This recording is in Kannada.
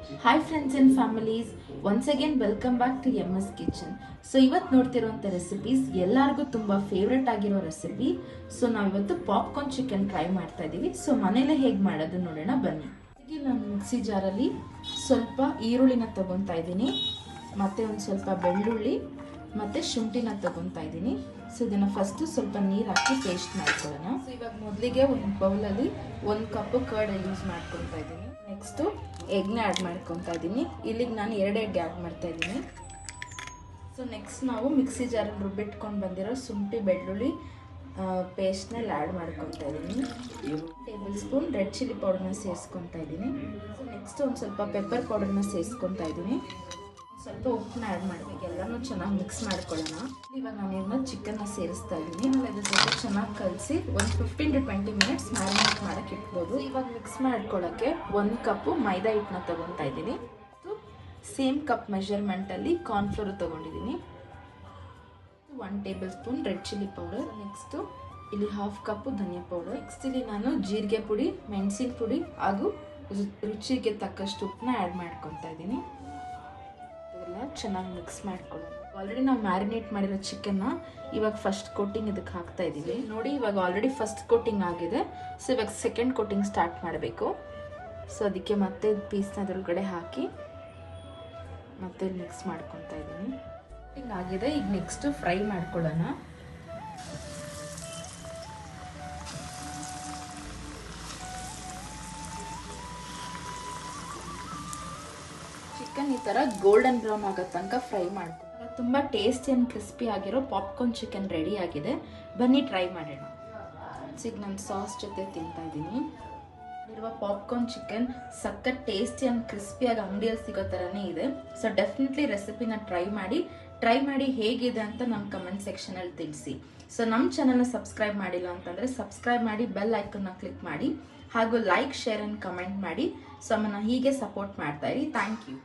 Hi friends and families, once again welcome back to MS Kitchen. So ಇವತ್ತು ನೋಡ್ತಿರುವಂಥ ರೆಸಿಪೀಸ್ ಎಲ್ಲರಿಗೂ ತುಂಬ ಫೇವ್ರೆಟ್ ಆಗಿರೋ ರೆಸಿಪಿ. ಸೊ ನಾವಿವತ್ತು ಪಾಪ್ಕಾರ್ನ್ ಚಿಕನ್ ಟ್ರೈ ಮಾಡ್ತಾ ಇದ್ದೀವಿ. ಸೊ ಮನೇಲೆ ಹೇಗೆ ಮಾಡೋದು ನೋಡೋಣ ಬನ್ನಿ. ಈಗ ನಾನು ಮಿಕ್ಸಿ ಜಾರಲ್ಲಿ ಸ್ವಲ್ಪ ಈರುಳ್ಳಿನ ತಗೊತಾ ಇದ್ದೀನಿ, ಮತ್ತು ಒಂದು ಸ್ವಲ್ಪ ಬೆಳ್ಳುಳ್ಳಿ ಮತ್ತು ಶುಂಠಿನ ತಗೊತಾ ಇದ್ದೀನಿ. ಸೊ ಇದನ್ನು ಫಸ್ಟು ಸ್ವಲ್ಪ ನೀರು ಹಾಕಿ ಪೇಸ್ಟ್ ಮಾಡ್ಕೊಳ್ಳೋಣ. ಸೊ ಇವಾಗ ಮೊದಲಿಗೆ ಒಂದು ಬೌಲಲ್ಲಿ 1 ಕಪ್ ಕರ್ಡ್ ಯೂಸ್ ಮಾಡ್ಕೊತಾ ಇದ್ದೀನಿ. ನೆಕ್ಸ್ಟು ಎಗ್ನ ಆ್ಯಡ್ ಮಾಡ್ಕೊತಾ ಇದ್ದೀನಿ. ಇಲ್ಲಿಗೆ ನಾನು 2 ಎಗ್ ಆ್ಯಡ್ ಮಾಡ್ತಾ ಇದ್ದೀನಿ. ಸೊ ನೆಕ್ಸ್ಟ್ ನಾವು ಮಿಕ್ಸಿ ಜಾರಲ್ಲಿ ರುಬ್ಬಿಟ್ಕೊಂಡು ಬಂದಿರೋ ಶುಂಠಿ ಬೆಳ್ಳುಳ್ಳಿ ಪೇಸ್ಟ್ನಲ್ಲಿ ಆ್ಯಡ್ ಮಾಡ್ಕೊತಾ ಇದ್ದೀನಿ. 1 ಟೇಬಲ್ ಸ್ಪೂನ್ ರೆಡ್ ಚಿಲ್ಲಿ ಪೌಡರ್ನ ಸೇರಿಸ್ಕೊತಾ ಇದ್ದೀನಿ. ಸೊ ನೆಕ್ಸ್ಟ್ ಒಂದು ಸ್ವಲ್ಪ ಪೆಪ್ಪರ್ ಪೌಡರ್ನ ಸೇರಿಸ್ಕೊತಾ ಇದ್ದೀನಿ. ಸ್ವಲ್ಪ ಉಪ್ಪನ್ನ ಆ್ಯಡ್ ಮಾಡಬೇಕು, ಎಲ್ಲನೂ ಚೆನ್ನಾಗಿ ಮಿಕ್ಸ್ ಮಾಡ್ಕೊಳ್ಳೋಣ. ಇವಾಗ ನಾನು ಇದನ್ನ ಚಿಕನ್ನ ಸೇರಿಸ್ತಾ ಇದ್ದೀನಿ. ಆಮೇಲೆ ಇದು ಸ್ವಲ್ಪ ಚೆನ್ನಾಗಿ ಕಲಸಿ ಒಂದು 15 to 20 ಮಿನಿಟ್ಸ್ ಮ್ಯಾರಿನೇಟ್ ಮಾಡೋಕ್ಕೆ ಇಟ್ಬೋದು. ಇವಾಗ ಮಿಕ್ಸ್ ಮಾಡ್ಕೊಳ್ಳೋಕ್ಕೆ 1 ಕಪ್ಪು ಮೈದಾ ಹಿಟ್ಟನ್ನ ತೊಗೊತಾ ಇದ್ದೀನಿ. ಸೇಮ್ ಕಪ್ ಮೆಷರ್ಮೆಂಟಲ್ಲಿ ಕಾರ್ನ್ಫ್ಲೋರ್ ತೊಗೊಂಡಿದ್ದೀನಿ. 1 table spoon red chilli powder. Next ಇಲ್ಲಿ 1/2 ಕಪ್ಪು ಧನಿಯಾ ಪೌಡರ್. ನೆಕ್ಸ್ಟ್ ಇಲ್ಲಿ ನಾನು ಜೀರಿಗೆ ಪುಡಿ, ಮೆಣಸಿನ ಪುಡಿ ಹಾಗೂ ರುಚಿಗೆ ತಕ್ಕಷ್ಟು ಉಪ್ಪನ್ನ ಆ್ಯಡ್ ಮಾಡ್ಕೊತಾ ಇದ್ದೀನಿ. ಚೆನ್ನಾಗಿ ಮಿಕ್ಸ್ ಮಾಡ್ಕೊಳ್ಳೋಣ. ಆಲ್ರೆಡಿ ನಾವು ಮ್ಯಾರಿನೇಟ್ ಮಾಡಿರೋ ಚಿಕನ್ನ ಇವಾಗ ಫಸ್ಟ್ ಕೋಟಿಂಗ್ ಇದಕ್ಕೆ ಹಾಕ್ತಾ ಇದ್ದೀವಿ. ನೋಡಿ ಇವಾಗ ಆಲ್ರೆಡಿ ಫಸ್ಟ್ ಕೋಟಿಂಗ್ ಆಗಿದೆ. ಸೊ ಇವಾಗ ಸೆಕೆಂಡ್ ಕೋಟಿಂಗ್ ಸ್ಟಾರ್ಟ್ ಮಾಡಬೇಕು. ಸೊ ಅದಕ್ಕೆ ಮತ್ತೆ ಪೀಸ್ನ ಅದ್ರೊಳಗಡೆ ಹಾಕಿ ಮತ್ತೆ ಮಿಕ್ಸ್ ಮಾಡ್ಕೊತಾ ಇದ್ದೀನಿ. ಕೋಟಿಂಗ್ ಆಗಿದೆ. ಈಗ ನೆಕ್ಸ್ಟ್ ಫ್ರೈ ಮಾಡ್ಕೊಳ್ಳೋಣ. ಚಿಕನ್ ಈ ಥರ ಗೋಲ್ಡನ್ ಬ್ರೌನ್ ಆಗೋ ತನಕ ಫ್ರೈ ಮಾಡ್ಕೊಂಡು ತುಂಬ ಟೇಸ್ಟಿ ಆ್ಯಂಡ್ ಕ್ರಿಸ್ಪಿ ಆಗಿರೋ ಪಾಪ್ಕಾರ್ನ್ ಚಿಕನ್ ರೆಡಿ ಆಗಿದೆ. ಬನ್ನಿ ಟ್ರೈ ಮಾಡೋಣ. ಈಗ ನಾನು ಸಾಸ್ ಜೊತೆ ತಿಂತಾ ಇದ್ದೀನಿ. ಇರುವ ಪಾಪ್ಕಾರ್ನ್ ಚಿಕನ್ ಸಖತ್ ಟೇಸ್ಟಿ ಆ್ಯಂಡ್ ಕ್ರಿಸ್ಪಿಯಾಗಿ ಅಂಗಡಿಯಲ್ಲಿ ಸಿಗೋ ಥರನೇ ಇದೆ. ಸೊ ಡೆಫಿನೆಟ್ಲಿ ರೆಸಿಪಿನ ಟ್ರೈ ಮಾಡಿ ಹೇಗಿದೆ ಅಂತ ನಮ್ಮ ಕಮೆಂಟ್ ಸೆಕ್ಷನಲ್ಲಿ ತಿಳಿಸಿ. ಸೊ ನಮ್ಮ ಚಾನಲ್ನ ಸಬ್ಸ್ಕ್ರೈಬ್ ಮಾಡಿಲ್ಲ ಅಂತಂದರೆ ಸಬ್ಸ್ಕ್ರೈಬ್ ಮಾಡಿ, ಬೆಲ್ ಐಕನ್ನ ಕ್ಲಿಕ್ ಮಾಡಿ ಹಾಗೂ ಲೈಕ್, ಶೇರ್ ಆ್ಯಂಡ್ ಕಮೆಂಟ್ ಮಾಡಿ. ಸೊ ನಮ್ಮನ್ನು ಹೀಗೆ ಸಪೋರ್ಟ್ ಮಾಡ್ತಾ ಇರಿ. Thank you.